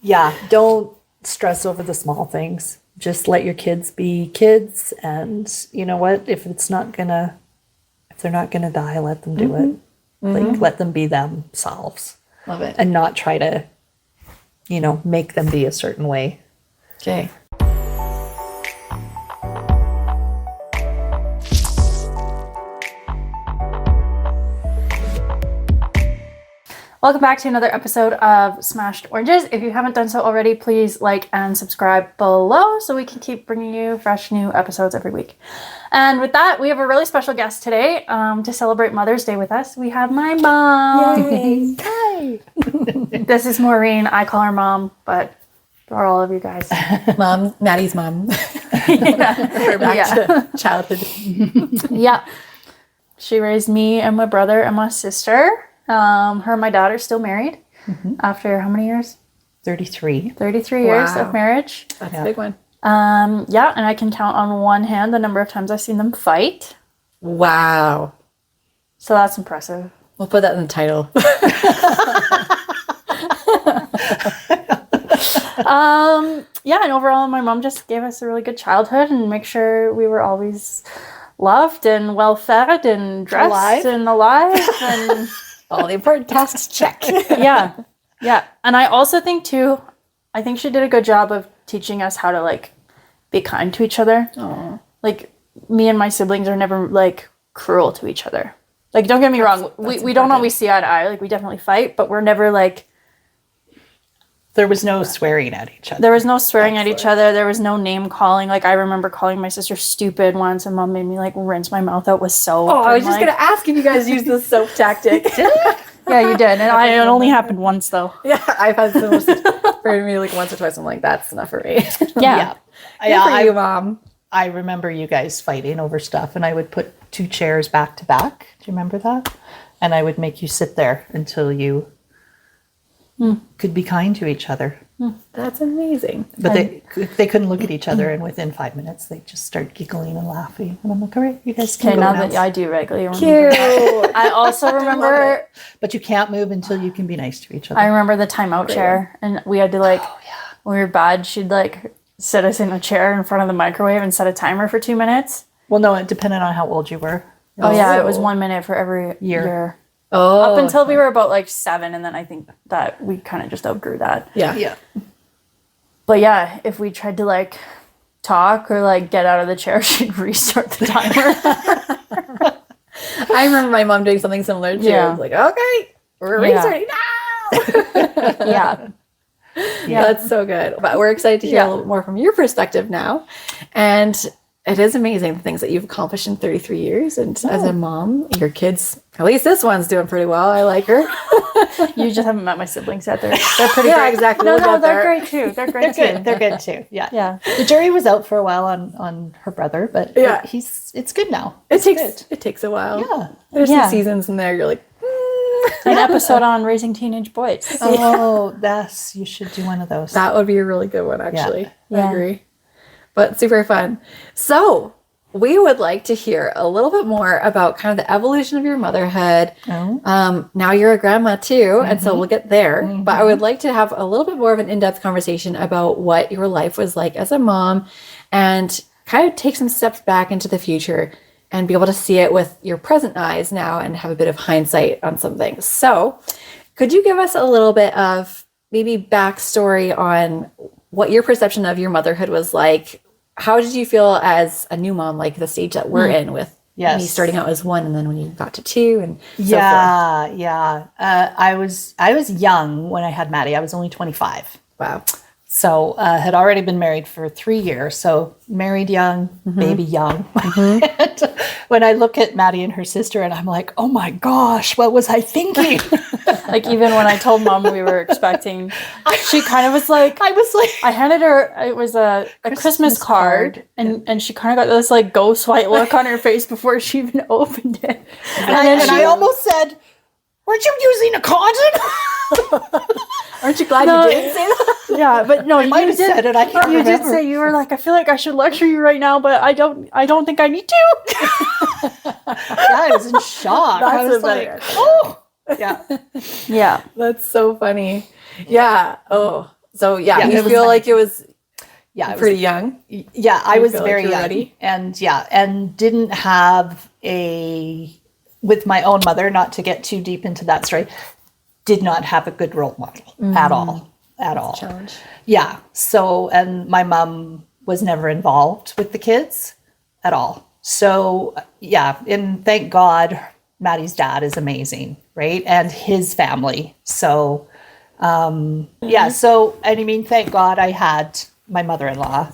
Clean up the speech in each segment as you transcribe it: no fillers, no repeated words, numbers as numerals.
Yeah, don't stress over the small things. Just let your kids be kids, and you know what? If they're not gonna die, let them do it. Like, let them be themselves. Love it. And not try to, make them be a certain way. Okay. Welcome back to another episode of Smashed Oranges. If you haven't done so already, please like and subscribe below so we can keep bringing you fresh new episodes every week. And with that, we have a really special guest today to celebrate Mother's Day with us. We have my mom. Yay! Hi! This is Maureen. I call her mom, but for all of you guys. Mom, Maddie's mom. We're back to childhood. Yeah. She raised me and my brother and my sister. Her and my daughter still married after how many years? 33. 33 years of marriage. That's a big one. Yeah, and I can count on one hand the number of times I've seen them fight. Wow. So that's impressive. We'll put that in the title. Yeah, and overall my mom just gave us a really good childhood and make sure we were always loved and well fed and dressed and alive and all the important tasks check. Yeah. And I also think too, I think she did a good job of teaching us how to like be kind to each other. Aww. Like me and my siblings are never like cruel to each other. Like, don't get me wrong. We don't always see eye to eye. Like, we definitely fight, but we're never like. There was no swearing at each other. There was no swearing at each other. There was no name calling. Like, I remember calling my sister stupid once, and Mom made me like rinse my mouth out with soap. Oh, I was just gonna ask if you guys use the soap tactic. Yeah, you did, and it only happened once though. Yeah, I've had similar for me like once or twice. I'm like, that's enough for me. Yeah. Good for you, Mom. I remember you guys fighting over stuff, and I would put 2 chairs back to back. Do you remember that? And I would make you sit there until you could be kind to each other. That's amazing. But they couldn't look at each other, and within 5 minutes, they just start giggling and laughing. And I'm like, all right, you guys can go now now. that I do regularly. Cute. I also remember. But you can't move until you can be nice to each other. I remember the timeout chair, and we had to like. When we were bad, she'd like sit us in a chair in front of the microwave and set a timer for 2 minutes. Well, no, it depended on how old you were. Oh yeah, it was 1 minute for every year. Oh, Up until we were about like 7, and then I think that we kind of just outgrew that. Yeah. But yeah, if we tried to like talk or like get out of the chair, she'd restart the timer. I remember my mom doing something similar too. Yeah. I was like, okay, we're restarting now. Yeah. That's so good. But we're excited to hear a little bit more from your perspective now. And it is amazing the things that you've accomplished in 33 years. And as a mom, your kids, at least this one's doing pretty well. I like her. You just haven't met my siblings yet. They're pretty great. Exactly. No, they're great too. They're great too. They're good too. Yeah. Yeah. The jury was out for a while on her brother, but it's good now. It takes a while. Yeah. There's some seasons in there you're like, An episode on raising teenage boys. Oh, that's, you should do one of those. that would be a really good one, actually. Yeah. I agree. But super fun. So we would like to hear a little bit more about kind of the evolution of your motherhood. Now you're a grandma too, and so we'll get there. But I would like to have a little bit more of an in-depth conversation about what your life was like as a mom and kind of take some steps back into the future and be able to see it with your present eyes now and have a bit of hindsight on some things. So could you give us a little bit of maybe backstory on what your perception of your motherhood was like? How did you feel as a new mom, like the stage that we're in with me starting out as 1 and then when you got to 2 and so forth? Yeah. I was young when I had Maddie. I was only 25. Wow. So had already been married for 3 years. So married young, baby young. And when I look at Maddie and her sister, and I'm like, oh my gosh, what was I thinking? Like, even when I told Mom we were expecting, she kind of was like, I handed her, it was a Christmas card, and she kind of got this like ghost white look on her face before she even opened it. And I almost said, weren't you using a condom? Aren't you glad you did say that? Yeah, but no, you might have said it. I can't You remember. did say, you were like, I feel like I should lecture you right now, but I don't think I need to. Yeah, I was in shock. I was like, oh, yeah. Yeah. That's so funny. Yeah. Oh, So yeah, Yeah, you it was feel nice. like it was Yeah, it was pretty young. Yeah, I was feel like very you're young, ready? and didn't have with my own mother, not to get too deep into that story, did not have a good role model at all. Challenge. Yeah. So, and my mom was never involved with the kids at all. So, yeah, and thank God Maddie's dad is amazing, right? And his family. So, yeah, so, and I mean, thank God I had my mother-in-law.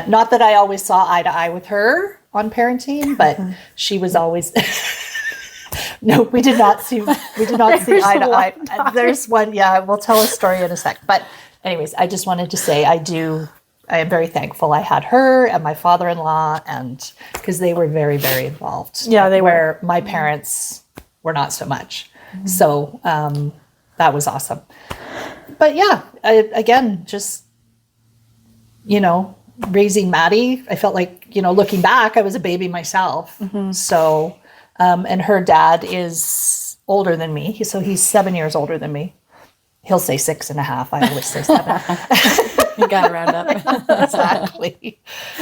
Not that I always saw eye to eye with her on parenting, but she was always. No, we did not see eye to eye. There's one, yeah, we'll tell a story in a sec. But anyways, I just wanted to say I am very thankful I had her and my father-in-law, and because they were very, very involved. Yeah, they were. Where my parents were not so much. So that was awesome. But yeah, again, just, raising Maddie, I felt like, looking back, I was a baby myself. So, and her dad is older than me. So he's 7 years older than me. He'll say 6.5. I always say 7. You got to round up. Exactly.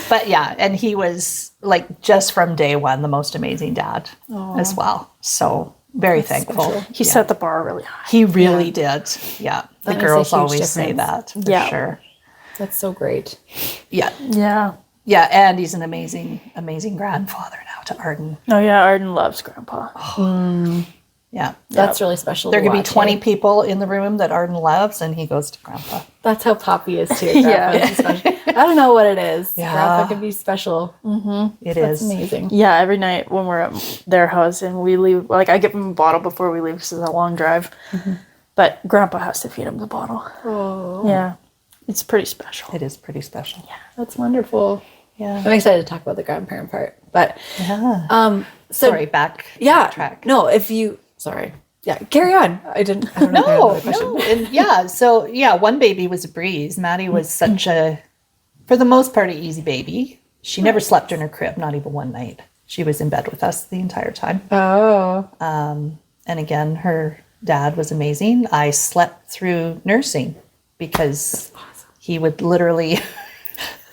But yeah, and he was like just from day one, the most amazing dad as well. So very thankful. special. He set the bar really high. He really did. Yeah. The That makes a girls huge always say difference. that for Yeah. sure. That's so great. Yeah. Yeah. Yeah. And he's an amazing, amazing grandfather now to Arden. Oh yeah, Arden loves Grandpa. Yeah. That's really special. There to could be watch, 20 eh? people in the room that Arden loves, and he goes to grandpa. That's how Poppy is too. Yeah. Grandpa's special. I don't know what it is. Yeah. Grandpa can be special. It That's is. amazing. Yeah, every night when we're at their house and we leave, like I give him a bottle before we leave because it's a long drive. But Grandpa has to feed him the bottle. Oh, Yeah, it's pretty special. It is pretty special. that's wonderful. Yeah. I'm excited to talk about the grandparent part. But Yeah. so Sorry, backtrack. No, if you sorry. Yeah, carry on. I don't know if I had another question. No. And yeah. So yeah, one baby was a breeze. Maddie was such a, for the most part, an easy baby. She never slept in her crib, not even one night. She was in bed with us the entire time. Oh. And again, her dad was amazing. I slept through nursing because he would literally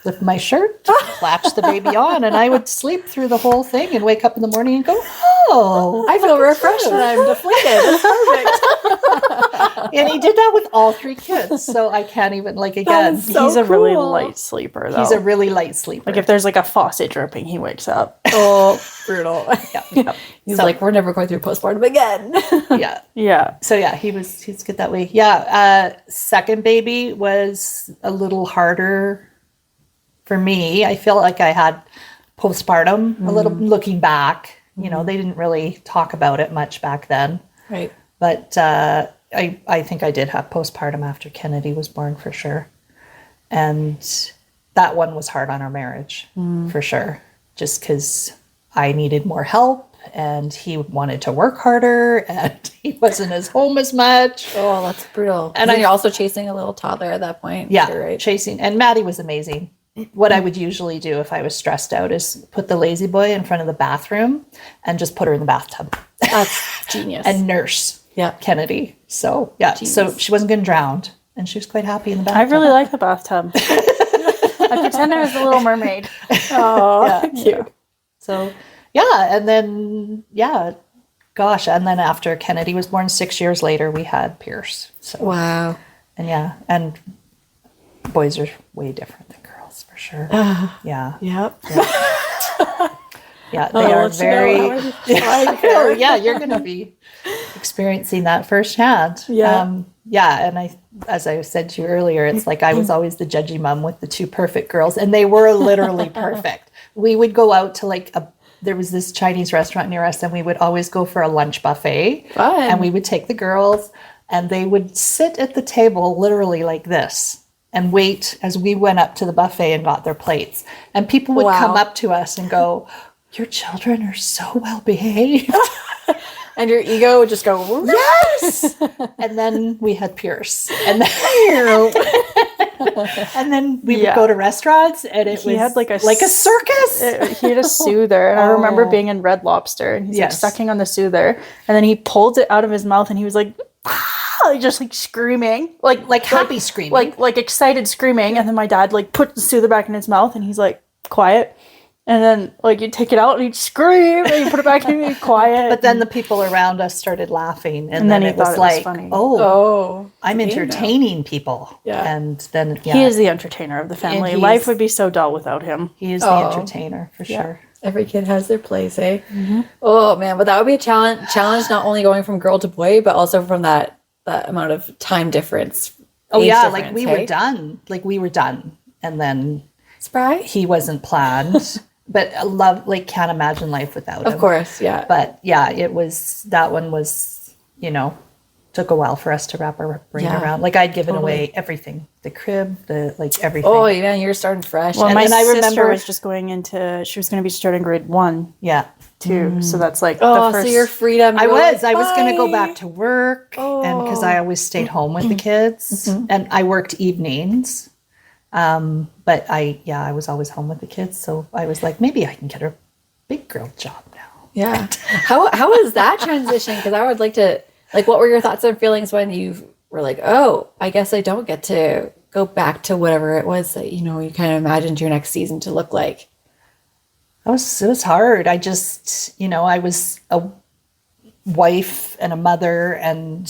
lift my shirt, latch the baby on, and I would sleep through the whole thing and wake up in the morning and go, oh, I feel refreshed and I'm deflated. It's perfect. and he did that with all 3 kids. So I can't even, like, again, is so He's a really cool. light sleeper, though. he's a really light sleeper. like if there's like a faucet dripping, he wakes up. Oh, brutal. yeah. He's So- like, we're never going through postpartum again. yeah. Yeah. So yeah, he's good that way. Yeah. Second baby was a little harder for me. I feel like I had postpartum a little, looking back. They didn't really talk about it much back then. Right. But I think I did have postpartum after Kennedy was born for sure. And that one was hard on our marriage for sure. Just because I needed more help and he wanted to work harder and he wasn't as home as much. Oh, that's brutal. And And then I- you're also chasing a little toddler at that point. Yeah, too, right? chasing. And Maddie was amazing. What I would usually do if I was stressed out is put the lazy boy in front of the bathroom and just put her in the bathtub That's genius. and nurse yeah. Kennedy. So yeah, so Jeez. she wasn't getting drowned and she was quite happy in the I bathtub. really like the bathtub. I pretend I was the Little Mermaid. Oh, Yeah, cute. So yeah, and then gosh, and then after Kennedy was born 6 years later, we had Pierce. So Wow. and yeah, and boys are way different than girls for sure. Yeah. Yep. Yeah, they are very. I Oh, yeah, you're going to be experiencing that firsthand. Yeah. Yeah, and as I said to you earlier, it's like I was always the judgy mom with the 2 perfect girls, and they were literally perfect. We would go out to there was this Chinese restaurant near us, and we would always go for a lunch buffet. Fun. And we would take the girls, and they would sit at the table literally like this and wait as we went up to the buffet and got their plates. And people would Wow. come up to us and go, your children are so well behaved. And your ego would just go, Yes. And then we had Pierce. And then, and then we would go to restaurants and He had like a circus. He had a soother, and I remember being in Red Lobster, and he's like Yes. sucking on the soother, and then he pulled it out of his mouth, and he was like, like just like screaming, like happy screaming, like excited screaming. And then my dad like put the soother back in his mouth and he's like, quiet. And then like you take it out and he'd scream and you put it back in and he'd quiet. But then the people around us started laughing. And then it was like, funny. oh, I'm entertaining people. Yeah. And then he is the entertainer of the family. Life would be so dull without him. He is the entertainer for sure. Every kid has their place, eh? Oh man, but that would be a challenge not only going from girl to boy, but also from that amount of time difference. Oh yeah, like we were done. Like we were done. And then surprise. He wasn't planned. But I love, like, can't imagine life without him. Of course, yeah. But yeah, that one was, took a while for us to wrap our brain around. Like I'd given away everything, the crib, everything. Oh yeah, you're starting fresh. Well, my sister was just she was going to be starting grade 1. Yeah. Too. So that's like the first. So your freedom. I was going to go back to work, and because I always stayed home with the kids, and I worked evenings. But I was always home with the kids, so I was like, maybe I can get a big girl job now. Yeah. How was that transition? Because I would like to, like, what were your thoughts and feelings when you were like, oh, I guess I don't get to go back to whatever it was that, you kind of imagined your next season to look like? It was hard. I just, I was a wife and a mother and,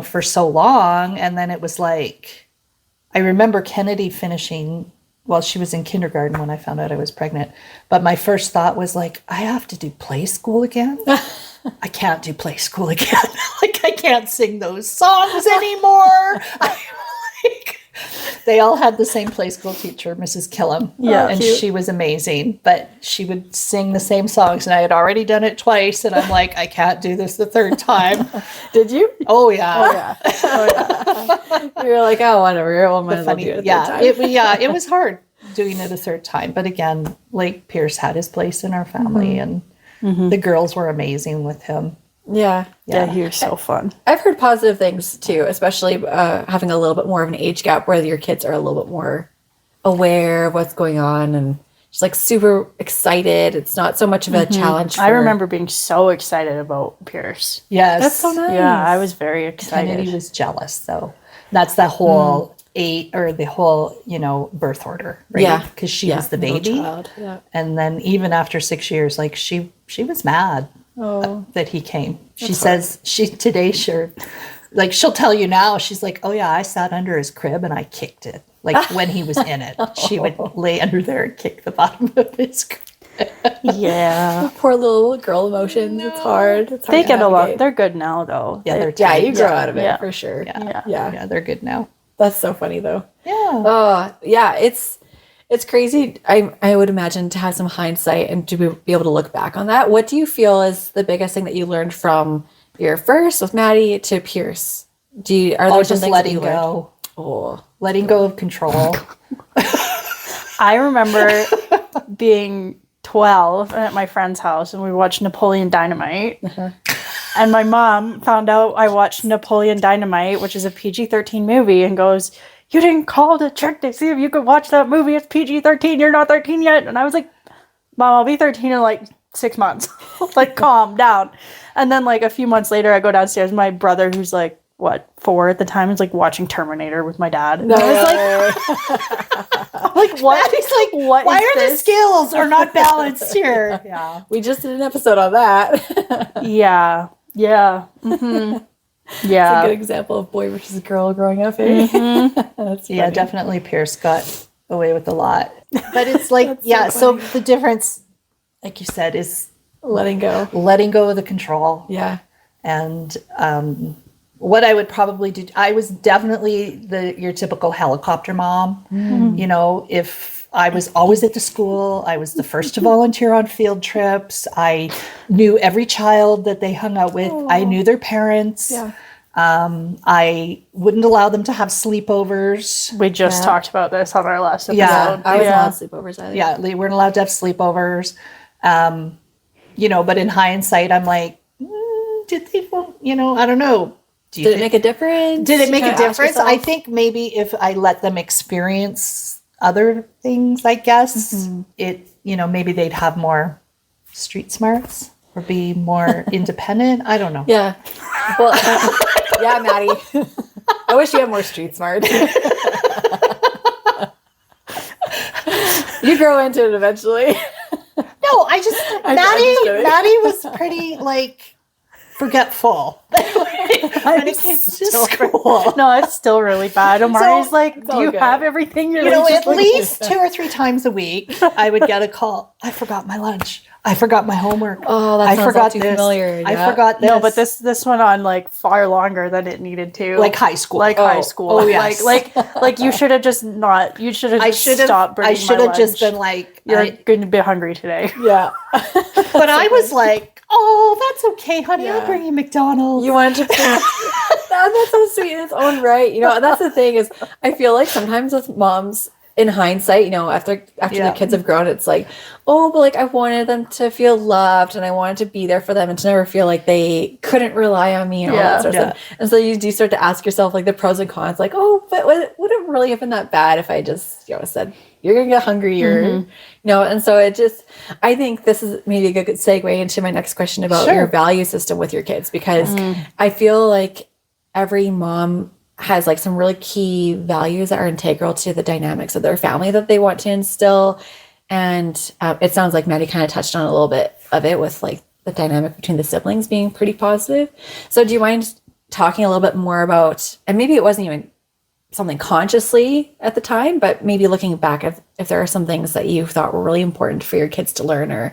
for so long. And then it was like, I remember Kennedy finishing, she was in kindergarten when I found out I was pregnant. But my first thought was like, I have to do play school again. I can't do play school again. Like, I can't sing those songs anymore. They all had the same play school teacher, Mrs. Killam. Yeah. And she was amazing. But she would sing the same songs. And I had already done it twice. And I'm like, I can't do this the third time. Did you? Oh, yeah. You were like, oh, whatever. Well, might as well do it a third time. It was hard doing it a third time. But again, like Pierce had his place in our family. And the girls were amazing with him. Yeah. He was so fun. I've heard positive things too, especially having a little bit more of an age gap where your kids are a little bit more aware of what's going on and just like super excited. It's not so much of a challenge. I remember being so excited about Pierce. Yes. That's so nice. Yeah, I was very excited. Kennedy was jealous though. That's the whole birth order, right? Yeah. Because she was the baby. Yeah. And then even after 6 years, like she was mad that he came. She says like she'll tell you now, she's like, oh yeah, I sat under his crib and I kicked it. Like when he was in it, she would lay under there and kick the bottom of his crib. Yeah. Poor little girl emotions. It's hard. They get a lot. They're good now though. Yeah, you grow out of it for sure. Yeah, they're good now. That's so funny though. Yeah. Yeah, it's crazy. I would imagine to have some hindsight and to be able to look back on that. What do you feel is the biggest thing that you learned from your first with Maddie to Pierce? Are there some things letting go? Letting go of control. I remember being 12 and at my friend's house and we watched Napoleon Dynamite. And my mom found out I watched Napoleon Dynamite, which is a PG-13 movie, and goes, you didn't call to check to see if you could watch that movie. It's PG-13. You're not 13 yet. And I was like, Mom, I'll be 13 in like 6 months. Like, calm down. And then like a few months later, I go downstairs. My brother, who's like, 4 at the time, is like watching Terminator with my dad. And I was like, what? He's like, what why is are the this? scales are not balanced here? Yeah. We just did an episode on that. Yeah. Mm-hmm. Yeah. It's a good example of boy versus girl growing up. Eh? That's funny. Yeah, definitely Pierce got away with a lot. But it's like, so the difference, like you said, is letting go of the control. Yeah. And what I would probably do, I was definitely your typical helicopter mom. Mm-hmm. If I was always at the school, I was the first to volunteer on field trips. I knew every child that they hung out with. Aww. I knew their parents. Yeah. I wouldn't allow them to have sleepovers. We just talked about this on our last episode. Yeah, I wasn't allowed sleepovers either. Yeah, they weren't allowed to have sleepovers. But in hindsight, I'm like, did they, I don't know. Did it make a difference? Did it make a difference? I think maybe if I let them experience other things, I guess, maybe they'd have more street smarts or be more independent. I don't know. Yeah. Well, yeah, Maddie. I wish you had more street smart. You grow into it eventually. No, Maddie was pretty like forgetful. When it came to school. No, it's still really bad. Omari's like, do you have everything? You're At least 2 or 3 times a week, I would get a call. I forgot my lunch. I forgot my homework. Oh, that sounds all too familiar. I forgot this. No, but this went on like far longer than it needed to. Like high school. High school. Oh, yes. Like you should have just not. You should have just stopped bringing I should have just been like, you're going to be hungry today. Yeah. But I was like, oh, that's okay, honey. I'll bring you McDonald's. You wanted to. That's so sweet in its own right. That's the thing is, I feel like sometimes with moms, in hindsight, after the kids have grown, it's like, oh, but like I wanted them to feel loved and I wanted to be there for them and to never feel like they couldn't rely on me and all that sort of stuff. And so you do start to ask yourself like the pros and cons, like, oh, but would it really have been that bad if I just, said, you're going to get hungry or, and so it just, I think this is maybe a good segue into my next question about your value system with your kids, because I feel like every mom has like some really key values that are integral to the dynamics of their family that they want to instill. And it sounds like Maddie kind of touched on a little bit of it with like the dynamic between the siblings being pretty positive. So do you mind talking a little bit more about, and maybe it wasn't even something consciously at the time, but maybe looking back if there are some things that you thought were really important for your kids to learn or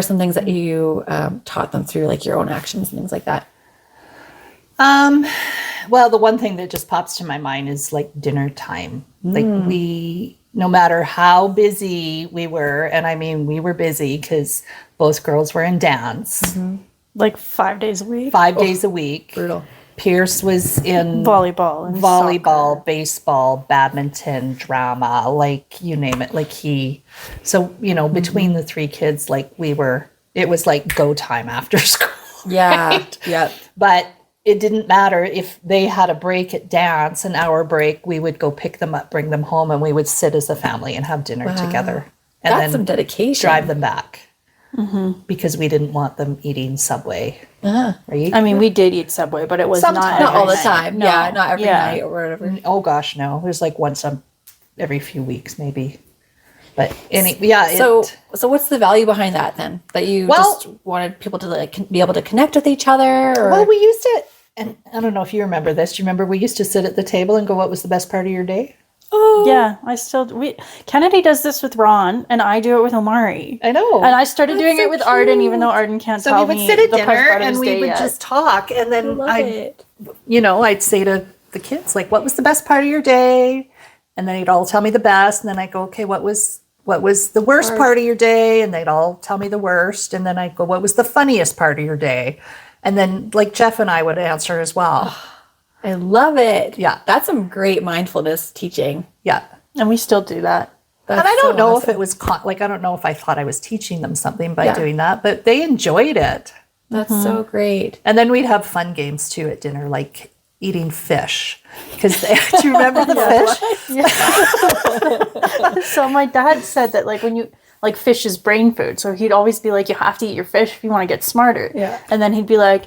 some things that you taught them through like your own actions and things like that? Well, the one thing that just pops to my mind is like dinner time. Like no matter how busy we were, and I mean, we were busy because both girls were in dance. Like 5 days a week. 5 days a week. Brutal. Pierce was in volleyball, soccer, baseball, badminton, drama, like you name it. Like between the 3 kids, like it was like go time after school. Yeah. Right? Yeah. But it didn't matter if they had a break at dance, an hour break, we would go pick them up, bring them home, and we would sit as a family and have dinner together. And That's then some dedication. Drive them back. Because we didn't want them eating Subway. Right? I mean, we did eat Subway, but it was Sometimes. Not all the night. time. No. Yeah, not every night or whatever. Oh gosh, no. It was like once every few weeks, maybe. But So what's the value behind that then? That you just wanted people to like be able to connect with each other? Or? Well, we used to, and I don't know if you remember this. Do you remember we used to sit at the table and go, "What was the best part of your day?" Oh yeah, Kennedy does this with Ron, and I do it with Omari. I know, and I started doing it with cute. Arden, even though Arden can't tell me. So we would sit at dinner and we would yet. just talk, and then I'd say to the kids like, "What was the best part of your day?" And then they'd all tell me the best, and then I go, "Okay, what was the worst part of your day?" And they'd all tell me the worst, and then I'd go, "What was the funniest part of your day?" And then like Jeff and I would answer as well. I love it. Yeah. That's some great mindfulness teaching. Yeah. And we still do that. And I don't know if it was I don't know if I thought I was teaching them something by doing that, but they enjoyed it. That's so great. And then we'd have fun games too at dinner, like eating fish. Because do you remember the fish? So my dad said that like when you like fish is brain food, so he'd always be like, you have to eat your fish if you want to get smarter. Yeah. And then he'd be like,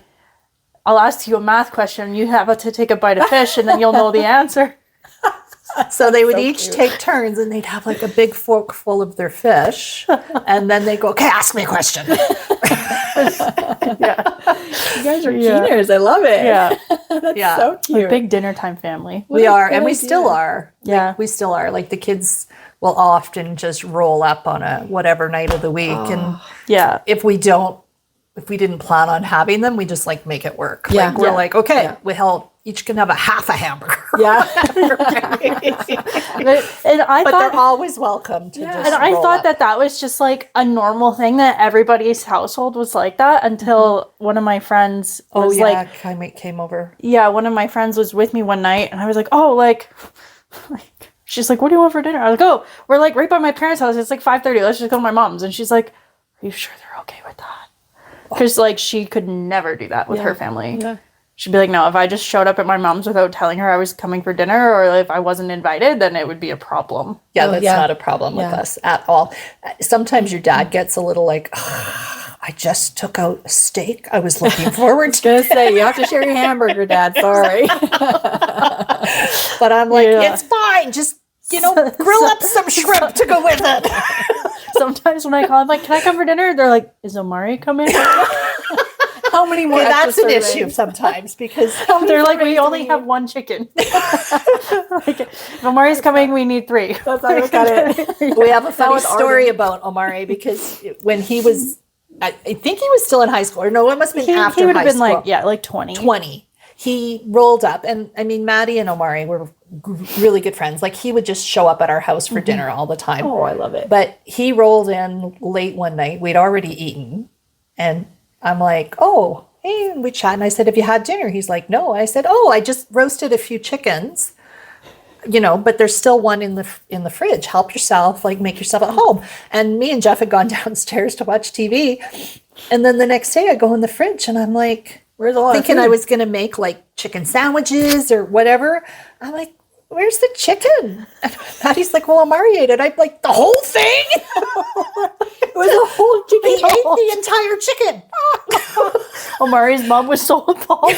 I'll ask you a math question, you have to take a bite of fish and then you'll know the answer. So they would each take turns and they'd have like a big fork full of their fish. And then they go, okay, ask me a question. Yeah. You guys are keeners. I love it. Yeah. That's so cute. A big dinner time family. We are, and we still are. Yeah. Like, we still are. Like the kids will often just roll up on a whatever night of the week. And if we didn't plan on having them, we just like make it work. Yeah. Like we're like, okay, each can have a half a hamburger. Yeah. But they're always welcome to just And I roll thought up. that was just like a normal thing that everybody's household was like that until one of my friends was came over. Yeah, one of my friends was with me one night and I was like, oh, like she's like, what do you want for dinner? I was like, oh, we're like right by my parents' house. It's like 5:30. Let's just go to my mom's. And she's like, are you sure they're okay with that? Because like she could never do that with her family. Yeah. She'd be like, no, if I just showed up at my mom's without telling her I was coming for dinner or if I wasn't invited, then it would be a problem. Yeah, that's not a problem with us at all. Sometimes your dad gets a little like, I just took out a steak. I was looking forward to Gonna say, you have to share your hamburger, Dad. Sorry. But I'm like, it's fine. Just, grill up some shrimp to go with it. Sometimes when I call, I'm like, can I come for dinner? They're like, is Omari coming? How many more? That's an extra issue servings? sometimes because They're like, we only have one chicken. Like, if Omari's coming, we need 3. That's how I look at it. we have a funny was story about Omari because when he was, I think he was still in high school. Or no, it must have been after he would high have been school. like 20. 20. He rolled up, and I mean, Maddie and Omari were really good friends. Like, he would just show up at our house for dinner all the time. Oh, I love it. But he rolled in late one night. We'd already eaten. And I'm like, oh, hey, and we chat. And I said, have you had dinner? He's like, no. I said, oh, I just roasted a few chickens, but there's still one in the fridge. Help yourself, like make yourself at home. And me and Jeff had gone downstairs to watch TV. And then the next day I go in the fridge and I'm like, thinking I was going to make like chicken sandwiches or whatever. I'm like, where's the chicken? And Maddie's like, well, Omari ate it. I'm like, the whole thing? It was a whole chicken. He ate the entire chicken. Omari's mom was so appalled.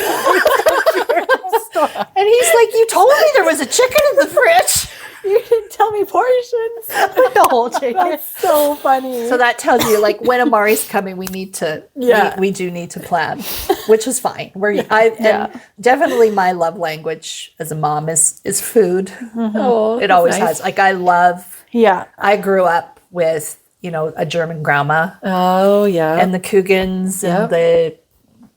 And he's like, you told me there was a chicken in the fridge. You didn't tell me portions. The whole chicken. That's so funny. So that tells you, like, when Amari's coming, we need to, we do need to plan, which is fine. And definitely my love language as a mom is food. Oh, It always has. Like, I grew up with, a German grandma. Oh, yeah. And the Coogans and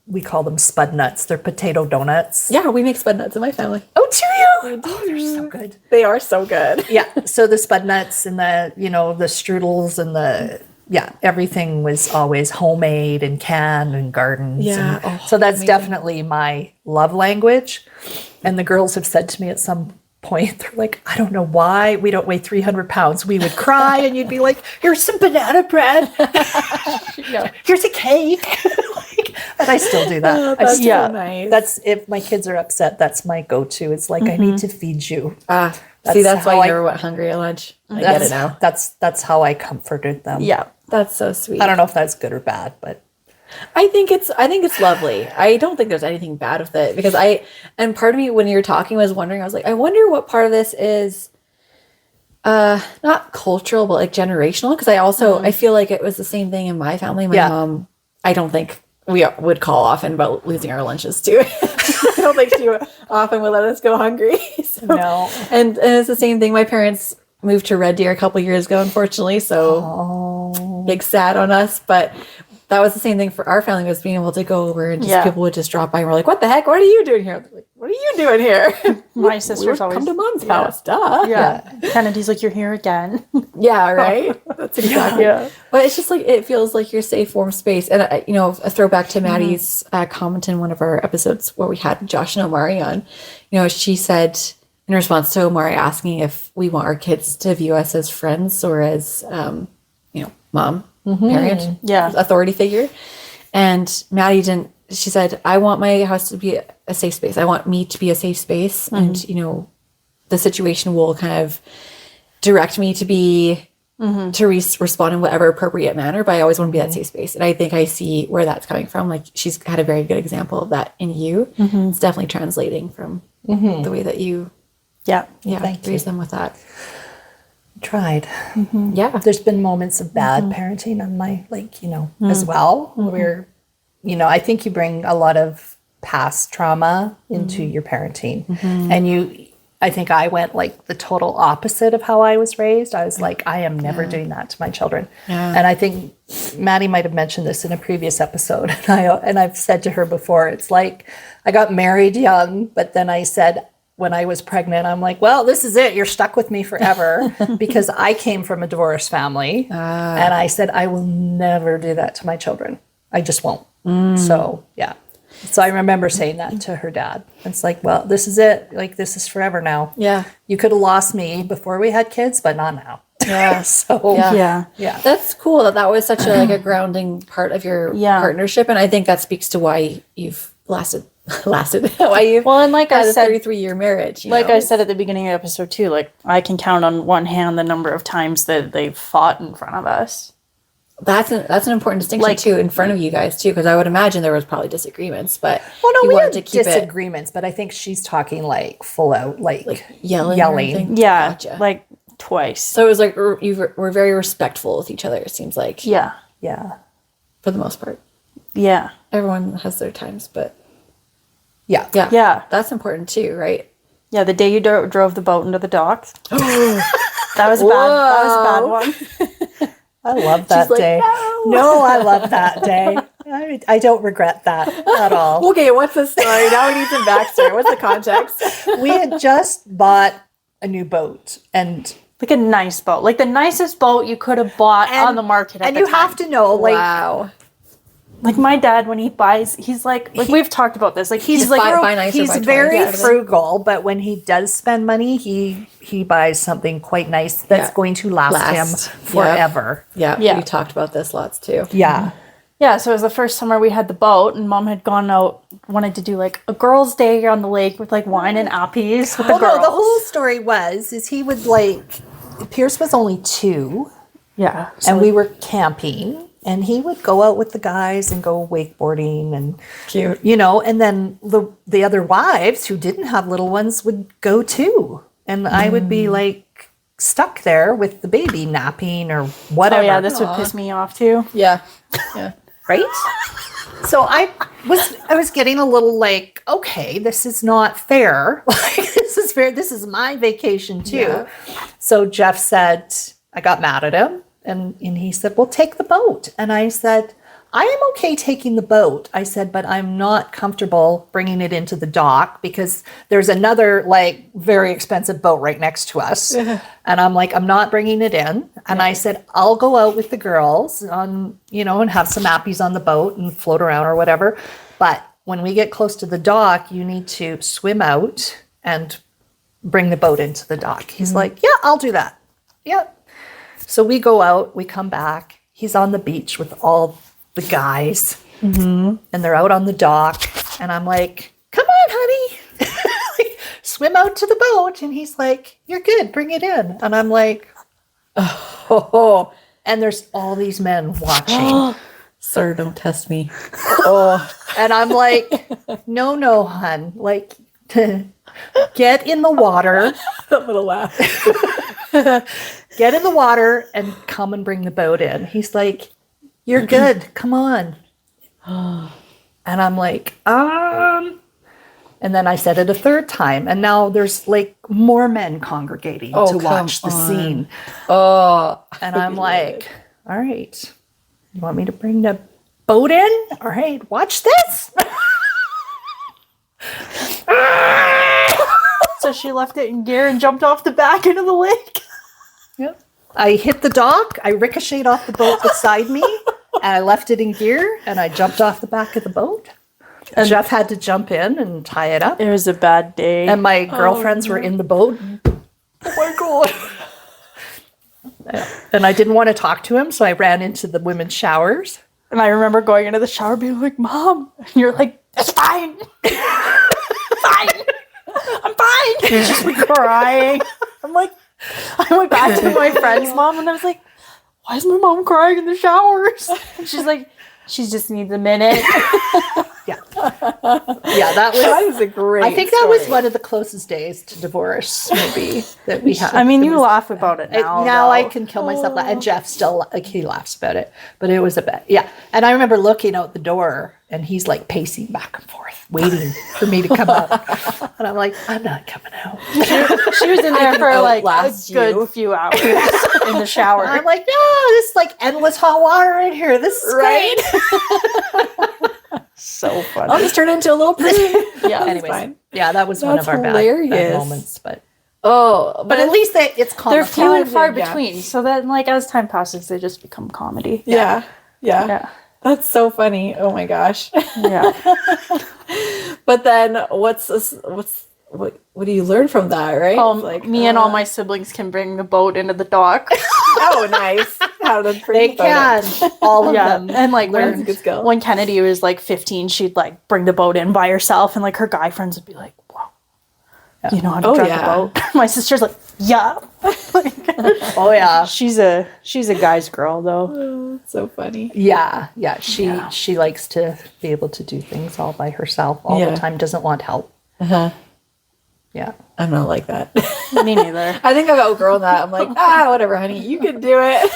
we call them spud nuts. They're potato donuts. Yeah, we make spud nuts in my family. Oh, do you? Oh, they're so good. They are so good. Yeah. So the spud nuts and the strudels and everything was always homemade and canned and gardens. Yeah. And so that's definitely my love language. And the girls have said to me at some point, they're like, I don't know why we don't weigh 300 pounds. We would cry and you'd be like, here's some banana bread. Here's a cake. And I still do that. Oh, that's so nice. That's, if my kids are upset, that's my go-to. It's like, I need to feed you. That's why you never went hungry at lunch. I get it now. That's how I comforted them. Yeah, that's so sweet. I don't know if that's good or bad, but I think it's lovely. I don't think there's anything bad with it because and part of me when you were talking was wondering, I was like, I wonder what part of this is not cultural, but like generational. Because I also, I feel like it was the same thing in my family. My mom, I don't think we would call often about losing our lunches too. I don't think she often would let us go hungry. So, no. And it's the same thing. My parents moved to Red Deer a couple years ago, unfortunately. So big sad on us. But that was the same thing for our family, was being able to go over and just people would just drop by and we're like, what the heck? What are you doing here? Like, what are you doing here? My sister's always come to Mom's house. Duh. Yeah. Kennedy's like, you're here again. Yeah, right? That's exactly But it's just like, it feels like your safe, warm space. And, a throwback to Maddie's comment in one of our episodes where we had Josh and Omari on, she said in response to Omari asking if we want our kids to view us as friends or as, mom, parent, authority figure. And Maddie didn't, she said, I want my house to be a safe space. I want me to be a safe space. And, the situation will kind of direct me to be, to respond in whatever appropriate manner, but I always want to be that safe space. And I think I see where that's coming from. Like, she's had a very good example of that in you. It's definitely translating from the way that you, raise them with that. Tried. Yeah. There's been moments of bad parenting on my, as well, where, I think you bring a lot of past trauma into your parenting. And I think I went like the total opposite of how I was raised. I was like, I am never doing that to my children. And I think Maddie might have mentioned this in a previous episode. And I've said to her before, it's like, I got married young, but then I said, when I was pregnant, I'm like, well, this is it. You're stuck with me forever because I came from a divorced family. And I said, I will never do that to my children. I just won't. So, yeah. So I remember saying that to her dad. It's like, well, this is it. Like, this is forever now. Yeah. You could have lost me before we had kids, but not now. Yeah. Yeah. That's cool that was such a grounding part of your partnership. And I think that speaks to why you've lasted why you've and like had I said, 33-year marriage. I said at the beginning of episode 2, like, I can count on one hand the number of times that they've fought in front of us. That's an important distinction too in front of you guys too, because I would imagine there was probably disagreements, but Well, no, you we wanted had to keep disagreements, but I think she's talking like full out, like yelling. or anything? Yeah, Gotcha. like twice. So it was like you were very respectful with each other. It seems like Yeah. for the most part. Yeah. Everyone has their times, but Yeah. Yeah. that's important too, right? Yeah, the day you drove the boat into the dock. That was a bad one. I love that like, day. No, I love that day. I don't regret that at all. Okay, what's the story? Now we need some backstory. What's the context? We had just bought a new boat, and Like a nice boat. Like the nicest boat you could have bought on the market at and the you time. have to know, like, Wow. Like my dad, when he buys, he's like we've talked about this. Like he's like buy nicer, he's buy twice. very Yeah. frugal, but when he does spend money, he buys something quite nice that's going to last him forever. Yeah, Yeah. we talked about this lots too. Yeah. Yeah, so it was the first summer we had the boat, and Mom had gone out, wanted to do like a girls' day on the lake with like wine and appies with the Well, girls. no, the whole story is he would like, Pierce was only 2, yeah, and we were camping, and he would go out with the guys and go wakeboarding and Cute. and then the other wives who didn't have little ones would go too, and I would be like stuck there with the baby napping or whatever. oh yeah, this would piss me off too. Yeah. Yeah. right? So I was getting a little like, okay, this is not fair. Like, this is fair. This is my vacation too. Yeah. So Jeff said, I got mad at him, and he said, well, take the boat. And I said, I am okay taking the boat. I said, but I'm not comfortable bringing it into the dock because there's another like very expensive boat right next to us. And I'm like, I'm not bringing it in. And I said, I'll go out with the girls on, and have some appies on the boat and float around or whatever. But when we get close to the dock, you need to swim out and bring the boat into the dock. He's like, yeah, I'll do that. Yeah. So we go out, we come back. He's on the beach with all the guys, and they're out on the dock, and I'm like, come on, honey. Like, swim out to the boat. And he's like, you're good, bring it in. And I'm like, oh. And there's all these men watching. Sir, don't test me. And I'm like, no, hun. Like, get in the water. I'm gonna laugh. Get in the water and come and bring the boat in. He's like, you're good. Come on. And I'm like, And then I said it a third time. And now there's like more men congregating to watch the scene. And I'm like, all right, you want me to bring the boat in? All right, watch this. So she left it in gear and jumped off the back into the lake. Yep. I hit the dock. I ricocheted off the boat beside me. And I left it in gear, and I jumped off the back of the boat. And Jeff had to jump in and tie it up. It was a bad day. And my girlfriends were in the boat. Oh my God. And I didn't want to talk to him, so I ran into the women's showers. And I remember going into the shower being like, Mom. And you're like, it's fine. Fine. I'm fine. And she's like crying. I went back to my friend's mom and I was like, why is my mom crying in the showers? And she's like, she just needs a minute. Yeah, that was a great I think that was one of the closest days to divorce, maybe, that we had. I mean, you laugh about it now. Now I can kill myself. And Jeff still, like, he laughs about it. But it was a bit, yeah. And I remember looking out the door, and he's like pacing back and forth, waiting for me to come out. And I'm like, I'm not coming out. She was in there for like a outlast good you. few hours in the shower. I'm like, no, this is like endless hot water in here. This is great. So funny. I'll just turn into a little prune. Yeah. Anyways, fine. yeah, that was one That's of our bad hilarious. moments. But But at least it's They're few and comical. far yeah. between. So then, like, as time passes, they just become comedy. Yeah. Yeah. That's so funny. Oh my gosh. Yeah. But then what do you learn from that, right? Me and all my siblings can bring the boat into the dock. oh, nice. How to They can. All of them. And like Learn good skill. when Kennedy was like 15, she'd like bring the boat in by herself, and like her guy friends would be like, "Wow, You know how to Oh, drive yeah. a boat? My sister's like, yeah. Oh yeah. She's a guy's girl though. Oh, so funny. Yeah. She likes to be able to do things all by herself all Yeah. the time, doesn't want help. Uh-huh. Yeah. I'm not like that. Me neither. I think I've outgrown that. I'm like, whatever, honey, you can do it.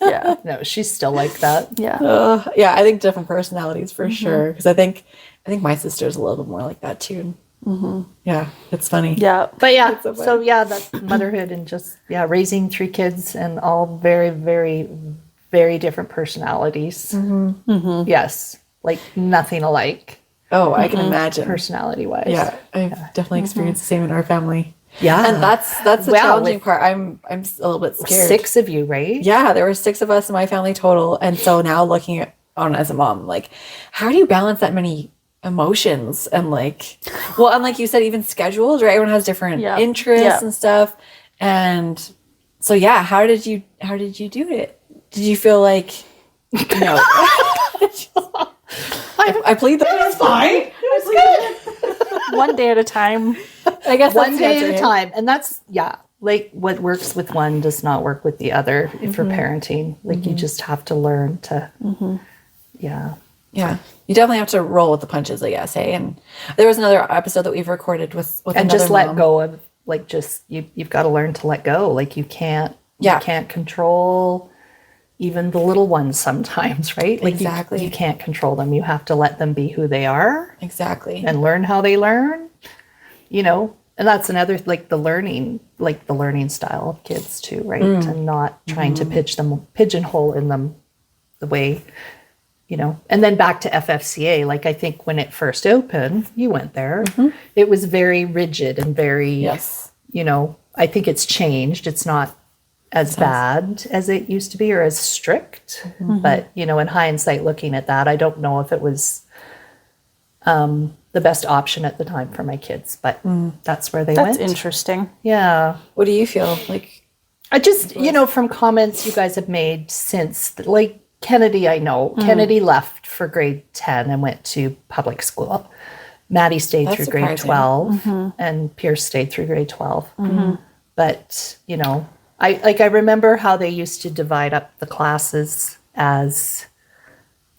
Yeah. No, she's still like that. Yeah. Yeah, I think different personalities for sure. Because I think my sister's a little bit more like that too. Yeah, it's funny. Yeah. But yeah, so funny. so yeah, that's motherhood and just raising 3 kids and all very, very, very different personalities. Yes, like nothing alike Oh, I can imagine. personality wise. Yeah, I've definitely experienced the same in our family. Yeah, And that's the Wow, challenging with- part. I'm a little bit scared. 6 of you, right? Yeah, there were 6 of us in my family total. And so now looking on as a mom, like, how do you balance that many emotions and like, well, and like you said, even schedules, right? Everyone has different Yeah. interests Yeah. and stuff. And so, yeah, how did you do it? Did you feel like, I plead the It's fine. It was good. One day at a time. I guess One that's day the at a answer. time, and that's like what works with one does not work with the other for parenting. Like you just have to learn to, yeah. Yeah, you definitely have to roll with the punches, I guess. Hey, and there was another episode that we've recorded with And another just let mom. go of like just you've got to learn to let go. Like you can't control even the little ones sometimes, right? Like Exactly. you can't control them. You have to let them be who they are Exactly. and learn how they learn. And that's another like the learning style of kids too, right? And not trying to pigeonhole in them the way. And then back to FFCA, like I think when it first opened, you went there, it was very rigid and very, Yes. I think it's changed. It's not as bad as it used to be or as strict. But, in hindsight, looking at that, I don't know if it was the best option at the time for my kids, but that's where they That's went. interesting. Yeah. What do you feel like? I just, from comments you guys have made since, like Kennedy, I know. Kennedy left for grade 10 and went to public school. Maddie stayed That's through grade surprising. 12 and Pierce stayed through grade 12. But, I remember how they used to divide up the classes as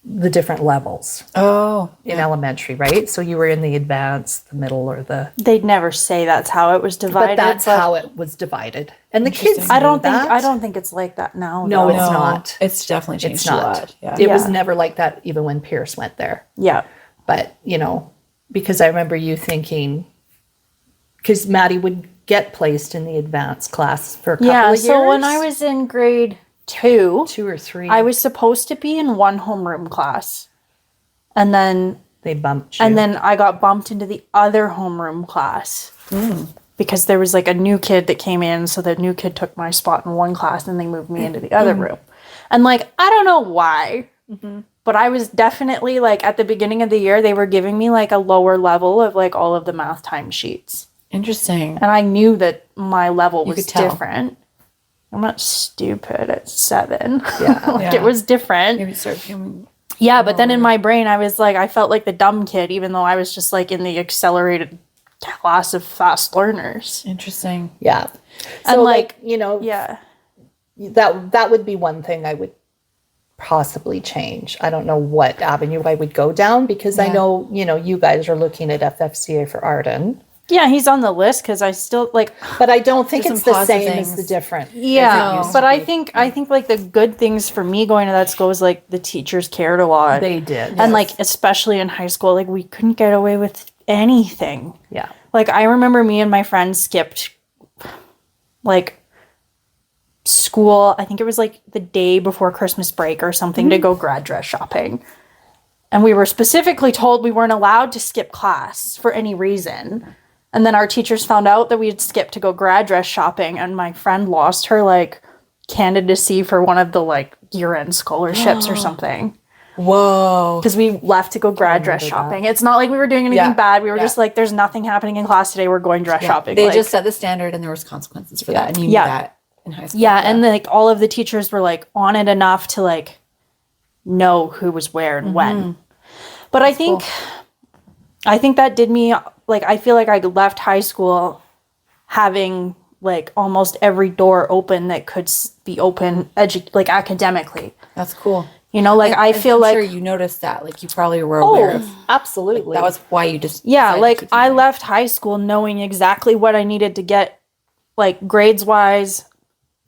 the different levels Oh, in elementary, right? So you were in the advanced, the middle, or the... They'd never say that's how it was divided. But that's how it was divided. And the kids I knew don't think that. it's like that now. No, though. it's not. It's definitely changed It's not. a lot. Yeah. It was Yeah. never like that even when Pierce went there. Yeah. But, because I remember you thinking, because Maddie would get placed in the advanced class for a couple of years. So when I was in grade 2, 2 or 3, I was supposed to be in one homeroom class. And then they bumped you. And then I got bumped into the other homeroom class because there was like a new kid that came in. So the new kid took my spot in one class and they moved me into the other room. And like, I don't know why, but I was definitely like at the beginning of the year, they were giving me like a lower level of like all of the math timesheets. Interesting. And I knew that my level was could tell. different. I'm not stupid at 7. Yeah. Like it was different. Maybe start feeling. Yeah, but then in my brain, I was like, I felt like the dumb kid, even though I was just like in the accelerated class of fast learners. Interesting. Yeah. And, So like, yeah, Yeah. that would be one thing I would possibly change. I don't know what avenue I would go down because I know, you guys are looking at FFCA for Arden. Yeah, he's on the list because I still like. But I don't think There's it's some the positive same as the things. different. Yeah, used but to I be. think like the good things for me going to that school was like the teachers cared a lot. They did. And like especially in high school, like we couldn't get away with anything. Yeah. Like I remember me and my friends skipped like school. I think it was like the day before Christmas break or something to go grad dress shopping. And we were specifically told we weren't allowed to skip class for any reason. And then our teachers found out that we had skipped to go grad dress shopping, and my friend lost her like candidacy for one of the like year-end scholarships or something. Whoa. Because we left to go grad dress shopping. It's not like we were doing anything Yeah. bad. We were Yeah. just like, there's nothing happening in class today. We're going dress shopping. They Like, just set the standard and there was consequences for that. And you knew Yeah. that in high school. yeah, and like all of the teachers were like on it enough to like know who was where and when. But I think that did me like I feel like I left high school having like almost every door open that could be open like academically. That's cool. You know, like I feel I'm like sure you noticed that. Like you probably were aware of. Absolutely. That was why you just yeah, decided to like keep I doing it. left high school knowing exactly what I needed to get, like grades wise,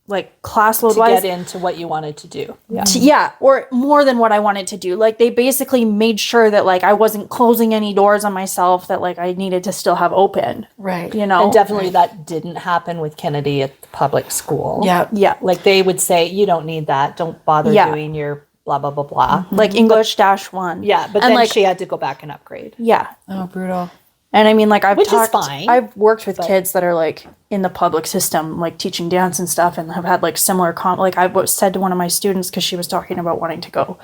like class load to wise. get into what you wanted to do. Yeah. Yeah, or more than what I wanted to do. Like they basically made sure that like I wasn't closing any doors on myself that like I needed to still have open. Right. You know? And definitely that didn't happen with Kennedy at the public school. Yeah. Yeah. Like they would say, you don't need that. Don't bother Yeah. doing your blah, blah, blah, blah. Like English -1. Yeah. But and then like she had to go back and upgrade. yeah. Oh, brutal. And I mean, like Which is fine, I've worked with kids that are like in the public system, like teaching dance and stuff, and have had like similar like I said to one of my students because she was talking about wanting to go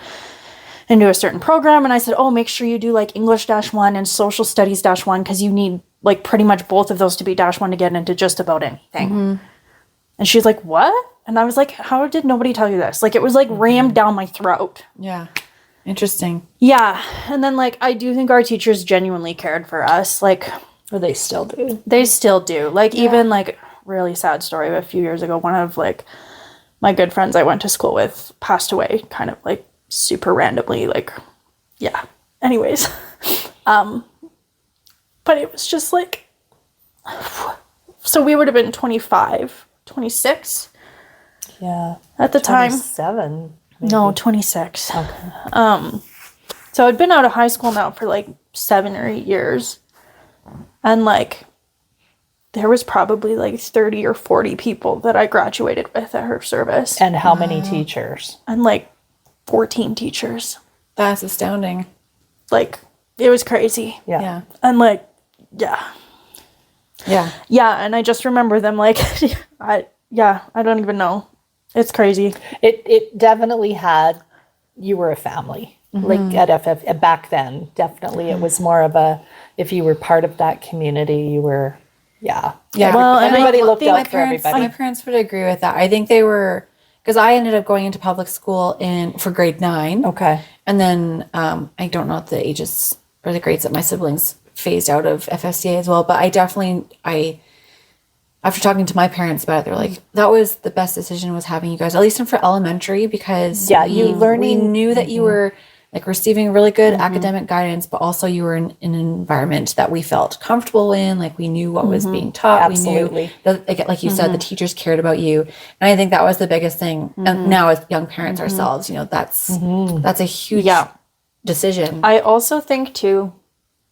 and do a certain program, and I said, oh, make sure you do like English -1 and social studies -1 because you need like pretty much both of those to be -1 to get into just about anything. And she's like, what? And I was like, how did nobody tell you this? Like it was like rammed down my throat. Yeah. Interesting. Yeah. And then like I do think our teachers genuinely cared for us. Like Or they still do. they still do. Like even like really sad story a few years ago, one of like my good friends I went to school with passed away kind of like super randomly, like yeah. Anyways. But it was just like so we would have been 25, 26 Yeah. at the time. 7. No, 26. Okay. So I'd been out of high school now for like 7 or 8 years. And like there was probably like 30 or 40 people that I graduated with at her service. And how many teachers? And like 14 teachers. That's astounding. Like it was crazy. Yeah. Yeah. And like yeah. Yeah. Yeah, and I just remember them like I don't even know. It's crazy. It definitely had, you were a family. Like at FF, back then, definitely it was more of a, if you were part of that community, you were, yeah. Yeah. Well, and everybody I looked think out for everybody. My parents would agree with that. I think they were, because I ended up going into public school for grade 9. Okay. And then I don't know the ages or the grades that my siblings phased out of FSCA as well. But I definitely, after talking to my parents about it, they're like, that was the best decision was having you guys, at least for elementary, because we knew that you were like receiving really good academic guidance, but also you were in an environment that we felt comfortable in. Like we knew what was being taught. Absolutely. We knew that, like you said, the teachers cared about you. And I think that was the biggest thing. And now as young parents ourselves, you know, that's a huge decision. I also think too,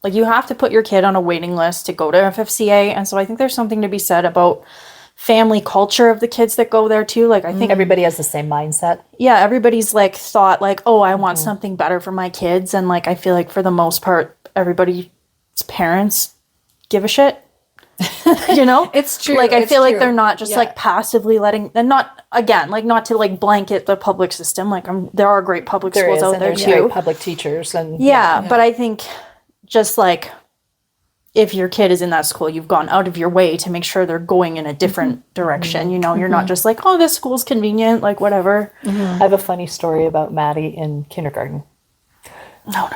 like you have to put your kid on a waiting list to go to FFCA. And so I think there's something to be said about family culture of the kids that go there too. Like I think Everybody has the same mindset. yeah, everybody's like thought like, oh, I want something better for my kids. And like I feel like for the most part, everybody's parents give a shit. You know? It's true. Like I It's feel like true. they're not just like passively letting, and not again, like not to like blanket the public system. Like there are great public There schools is, out and there there's too. great public teachers. And Yeah, but I think just like if your kid is in that school, you've gone out of your way to make sure they're going in a different direction. You know, you're not just like, oh, this school's convenient, like whatever. I have a funny story about Maddie in kindergarten. No.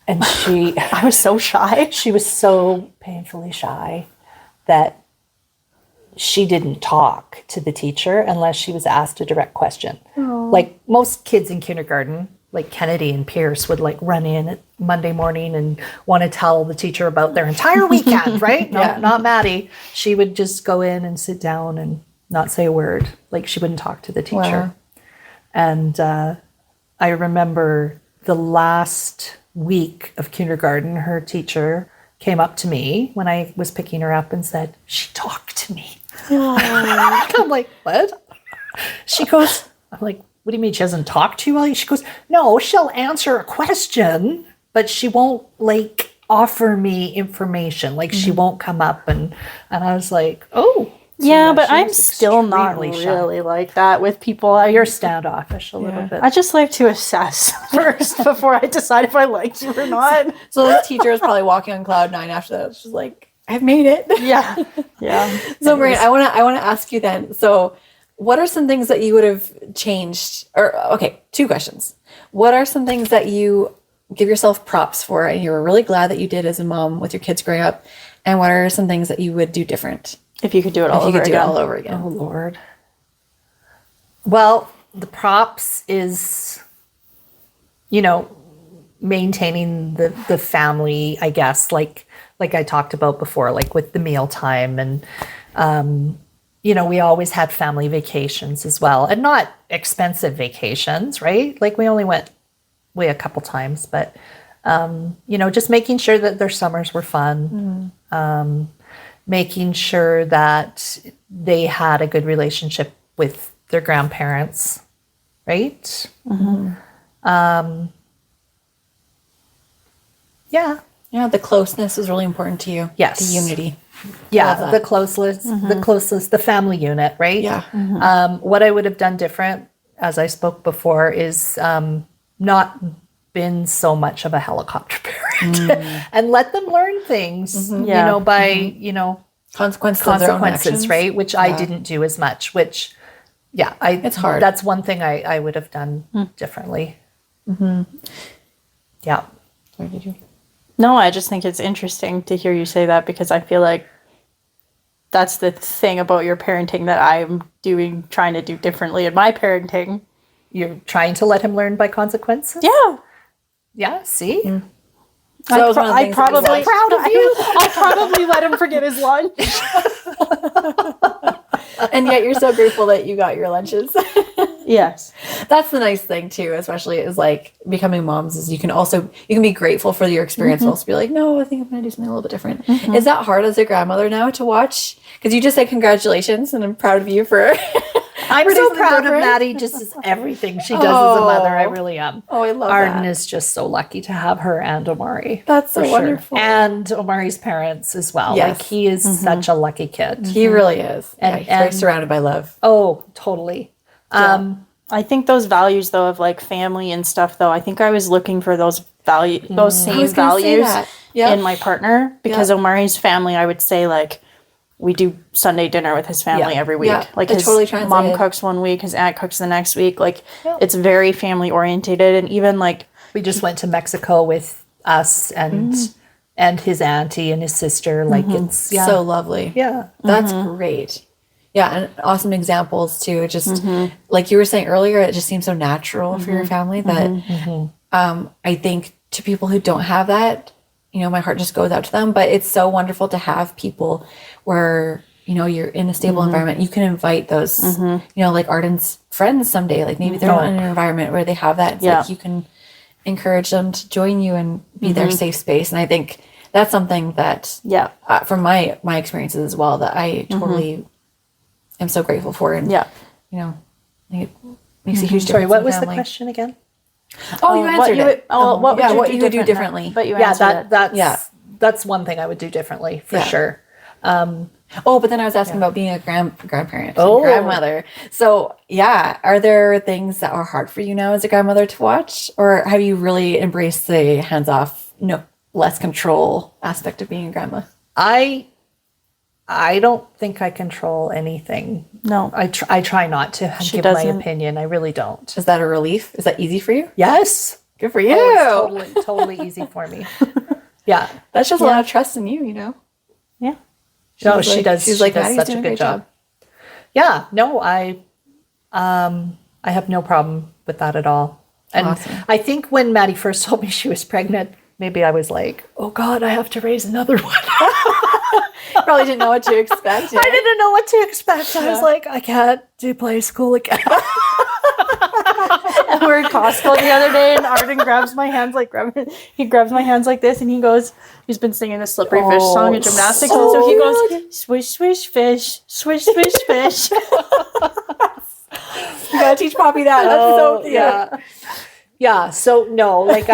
And I was so shy. she was so painfully shy that she didn't talk to the teacher unless she was asked a direct question. Like most kids in kindergarten, like Kennedy and Pierce would like run in at Monday morning and want to tell the teacher about their entire weekend, right? No, not Maddie. She would just go in and sit down and not say a word. Like she wouldn't talk to the teacher. Wow. And I remember the last week of kindergarten, her teacher came up to me when I was picking her up and said, she talked to me. I'm like, what? She goes, I'm like, what do you mean she hasn't talked to you? She goes, no, she'll answer a question, but she won't like offer me information. Like she won't come up and I was like, oh. So Yeah, but she I'm was still not extremely shy. really like that with people. You're standoffish a little bit. I just like to assess first before I decide if I like you or not. So the teacher was probably walking on cloud 9 after that. She's like, I've made it. Yeah. Yeah. So Maureen, I want to ask you then. So what are some things that you would have changed? Or okay, 2 questions. What are some things that you give yourself props for and you were really glad that you did as a mom with your kids growing up? And what are some things that you would do different? If you could do it all If you over could do it again. all over again. Oh, Lord. Well, the props is, maintaining the family, I guess, like I talked about before, like with the mealtime and, we always had family vacations as well, and not expensive vacations, right? Like we only went away a couple times, but, just making sure that their summers were fun, making sure that they had a good relationship with their grandparents, right? Yeah. Yeah, the closeness is really important to you. Yes. The unity. Yeah, the closest, the family unit, right? Yeah. What I would have done different, as I spoke before, is not been so much of a helicopter parent and let them learn things, Yeah. by, Consequences of their own consequences, actions. right? Which I didn't do as much, which, It's hard. That's one thing I would have done differently. Yeah. Sorry, did you? No, I just think it's interesting to hear you say that, because I feel like that's the thing about your parenting that I'm trying to do differently in my parenting. You're trying to let him learn by consequences? Yeah. Yeah, see? So that was one of the things that we probably said. Proud of you. I probably let him forget his lunch. And yet you're so grateful that you got your lunches. Yes. That's the nice thing too, especially is like becoming moms, is you can be grateful for your experience, also be like, no, I think I'm gonna do something a little bit different. Is that hard as a grandmother now to watch? Because you just said congratulations, and I'm proud of you for I'm for doing so something proud of different. Maddie, just as everything she does as a mother. I really am. Oh, I love Arden that. is just so lucky to have her and Omari. That's so for sure. wonderful. And Omari's parents as well. Yes. Like he is such a lucky kid. He really is. And- Yeah, he's very and- surrounded by love. Oh, totally. I think those values, though, of like family and stuff, though, I think I was looking for those those same was gonna say values that. Yep. in my partner, because Omari's family, I would say, like, we do Sunday dinner with his family Yeah. every week. Yeah. Like It his totally mom translated. cooks one week, his aunt cooks the next week. Like Yeah. it's very family orientated, and even like We just went to Mexico with us and his auntie and his sister. Like it's So lovely. yeah. That's great. Yeah, and awesome examples too. Just like you were saying earlier, it just seems so natural for your family that I think to people who don't have that, my heart just goes out to them. But it's so wonderful to have people where, you're in a stable environment. You can invite those, like Arden's friends someday. Like maybe they're not in an environment where they have that. It's like you can encourage them to join you and be their safe space. And I think that's something that, from my experiences as well, that I totally am so grateful for. And, I think it makes a huge difference. Sorry, what in was the family. question again? Oh, you answered it. what what would you would do differently. But you Yeah, answered it. that's one thing I would do differently for Yeah. sure. Oh, but then I was asking about being a grandparent, Oh. and grandmother. So, are there things that are hard for you now as a grandmother to watch, or have you really embraced the hands-off, less control aspect of being a grandma? I don't think I control anything. No. I try not to give doesn't. my opinion. I really don't. Is that a relief? Is that easy for you? Yes. Good for you. Oh, it's totally eeasy for me. Yeah. That's just a lot of trust in you, Yeah. No, She's she like- does. she's She like, does "Maddie's such a doing a good great job. Yeah. No, I have no problem with that at all. And Awesome. I think when Maddie first told me she was pregnant, maybe I was like, "Oh God, I have to raise another one." Probably didn't know what to expect. I didn't know what to expect. I was like, I can't do play school again. And we're in Costco the other day, and Arden grabs my hands he grabs my hands like this, and he goes, he's been singing a slippery fish song in gymnastics, and so he goes, swish, swish, fish, swish, swish, fish. You gotta teach Poppy that. That's so cute. Yeah. So no, like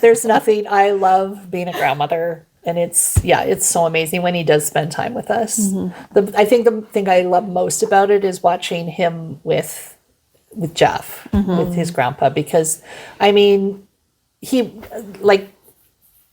there's nothing. I love being a grandmother, and it's so amazing when he does spend time with us. I think the thing I love most about it is watching him with Jeff, with his grandpa, because I mean,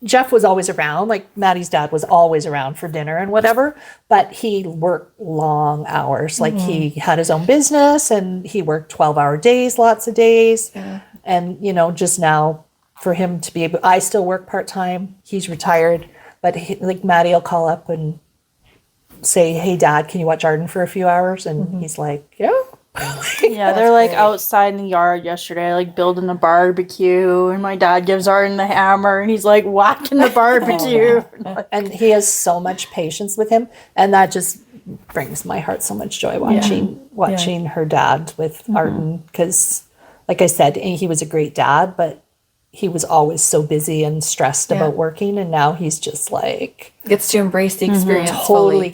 Jeff was always around, like Maddie's dad was always around for dinner and whatever, but he worked long hours. Like he had his own business and he worked 12-hour days, lots of days. Yeah. And, just now for him to be able, I still work part-time, he's retired, but like Maddie will call up and say, hey, Dad, can you watch Arden for a few hours? And he's like, yeah. Yeah, they're like outside in the yard yesterday, like building a barbecue, and my dad gives Arden the hammer, and he's like whacking the barbecue. And he has so much patience with him, and that just brings my heart so much joy watching her dad with Arden, because, like I said, he was a great dad, but he was always so busy and stressed about working, and now he's just like gets to embrace the experience. Totally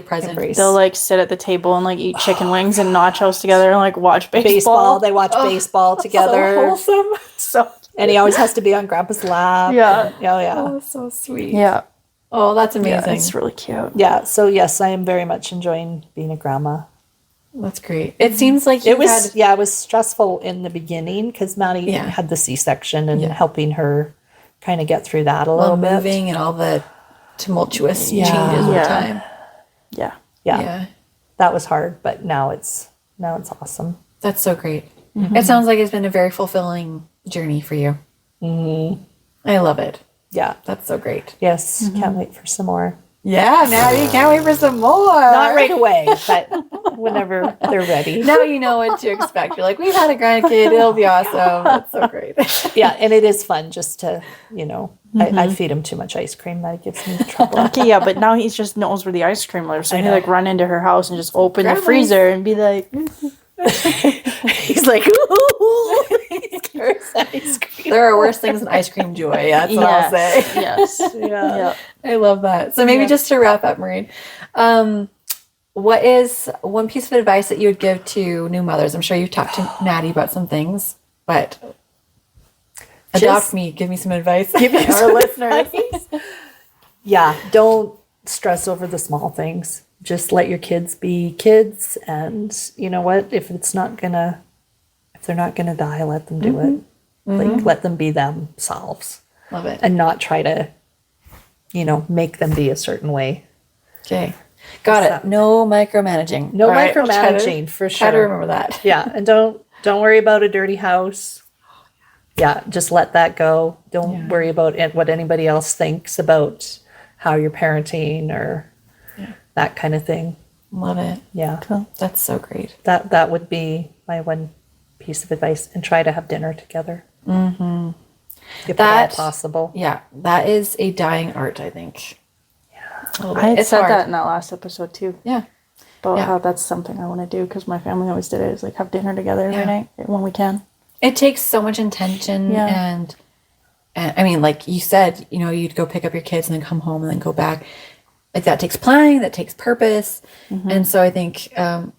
present. Embrace. They'll like sit at the table and like eat chicken wings and nachos together and like watch baseball. They watch baseball together. So wholesome. So and he always has to be on Grandpa's lap. Yeah. Oh, so sweet. Yeah. Oh, that's amazing. Yeah, it's really cute. Yeah. So yes, I am very much enjoying being a grandma. That's great. It seems like it was stressful in the beginning because Maddie had the C-section and helping her kind of get through that a little bit. Moving and all the tumultuous changes over time. Yeah. That was hard, but now it's awesome. That's so great. It sounds like it's been a very fulfilling journey for you. I love it. Yeah. That's so great. Yes. Can't wait for some more. Yeah, Maddie, can't wait for some more. Not right away, but whenever they're ready. Now you know what to expect. You're like, we've had a grandkid. It'll be awesome. That's so great. Yeah, and it is fun just to, I feed him too much ice cream. That gives me trouble. Okay, yeah, but now he just knows where the ice cream lives. So he like run into her house and just open the freezer and be like... He's like, ooh, he scares ice cream. There are worse things than ice cream joy. That's what I'll say. Yes. Yeah. I love that. So maybe just to wrap up, Maureen, what is one piece of advice that you would give to new mothers? I'm sure you've talked to Maddie about some things, but adopt me. Give me some advice. Give me our listeners. Yeah, don't stress over the small things. Just let your kids be kids, and you know what? If they're not gonna die, let them do it. Like let them be themselves. Love it. And not try to, make them be a certain way. Okay. Got it. No micromanaging. No micromanaging for sure. Try to remember that. Yeah, and don't worry about a dirty house. Yeah, just let that go. Don't worry about what anybody else thinks about how you're parenting or that kind of thing. Love it. Yeah. Cool. That's so great. That would be my one piece of advice. And try to have dinner together. If at all possible. Yeah. That is a dying art, I think. Yeah. I had said that in that last episode too. Yeah. About how that's something I want to do because my family always did it. Is like have dinner together every night when we can. It takes so much intention and I mean, like you said, you'd go pick up your kids and then come home and then go back. Like that takes planning, that takes purpose. And so I think,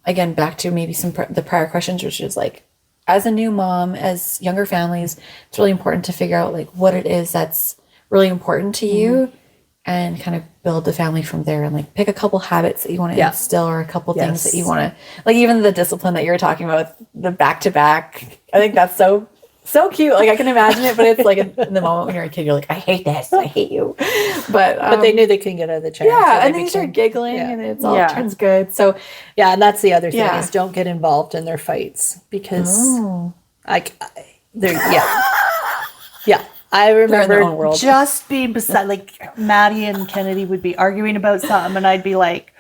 again, back to maybe the prior questions, which is like, as a new mom, as younger families, it's really important to figure out like what it is that's really important to you and kind of build the family from there and like pick a couple habits that you want to instill or a couple things that you want to, like even the discipline that you were talking about, the back-to-back. I think that's so cute. Like I can imagine it, but it's like in the moment when you're a kid, you're like, I hate this. I hate you. But they knew they couldn't get out of the chair. Yeah. So and then you start giggling and it's all turns good. So yeah. And that's the other thing is don't get involved in their fights because I remember just being beside, like Maddie and Kennedy would be arguing about something and I'd be like,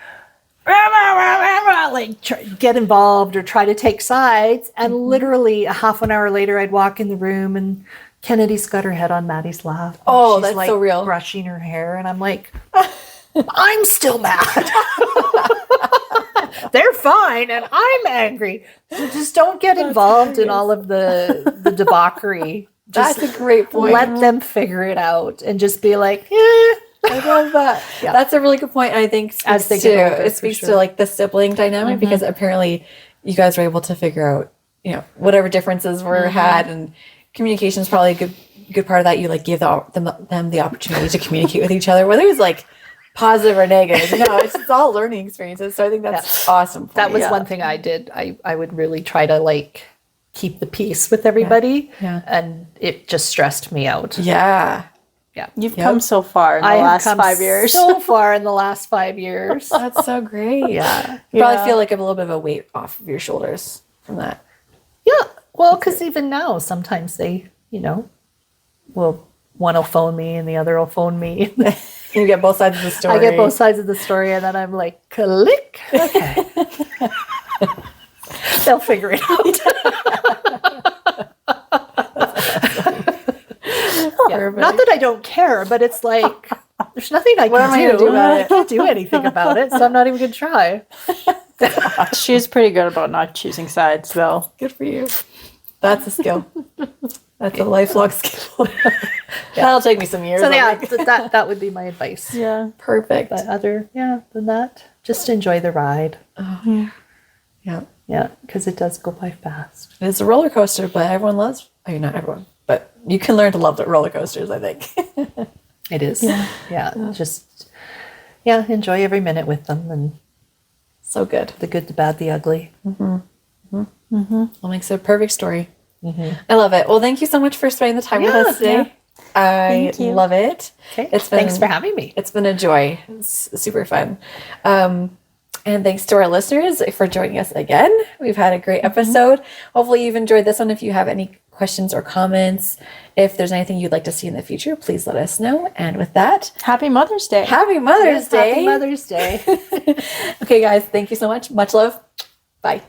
get involved or try to take sides, and literally a half an hour later I'd walk in the room and Kennedy's got her head on Maddie's lap. Oh, that's so real. Brushing her hair, and I'm like, I'm still mad. They're fine and I'm angry. So just don't get involved in all of the debauchery. That's a great point. Let them figure it out and just be like, I love that. Yeah. That's a really good point. And I think it speaks to like the sibling dynamic because apparently you guys were able to figure out, whatever differences were had, and communication is probably a good part of that. You like give them the opportunity to communicate with each other, whether it's like positive or negative. It's all learning experiences. So I think that's awesome. That was one thing I did. I would really try to like keep the peace with everybody, and it just stressed me out. Yeah. Yeah, you've come so far in the last 5 years. So far in the last 5 years. That's so great. Yeah, you probably feel like a little bit of a weight off of your shoulders from that. Yeah, well, because even now sometimes they, one will phone me and the other will phone me. You get both sides of the story. I get both sides of the story, and then I'm like, click. Okay. They'll figure it out. Yeah. Not that I don't care, but it's like there's nothing I can am I gonna do about I can't do anything about it, so I'm not even gonna try. She's pretty good about not choosing sides, though. Good for you. That's a skill. That's a lifelong skill. That'll take me some years. So yeah, that would be my advice. Yeah. Perfect. But than that, just enjoy the ride. Oh, yeah. Yeah, because it does go by fast. It's a roller coaster, but everyone loves. I mean, not everyone, but you can learn to love the roller coasters, I think. It is. Yeah. Just enjoy every minute with them, and So good. the good, the bad, the ugly. Well, makes it a perfect story. I love it. Well, thank you so much for spending the time with us today. I Thank you. love it. Okay. Thanks for having me. It's been a joy. It's super fun. And thanks to our listeners for joining us again. We've had a great episode. Hopefully you've enjoyed this one. If you have any questions or comments, if there's anything you'd like to see in the future, please let us know. And with that, Happy Mother's Day. Happy Mother's Day. Happy Mother's Day. Okay, guys, thank you so much. Much love. Bye.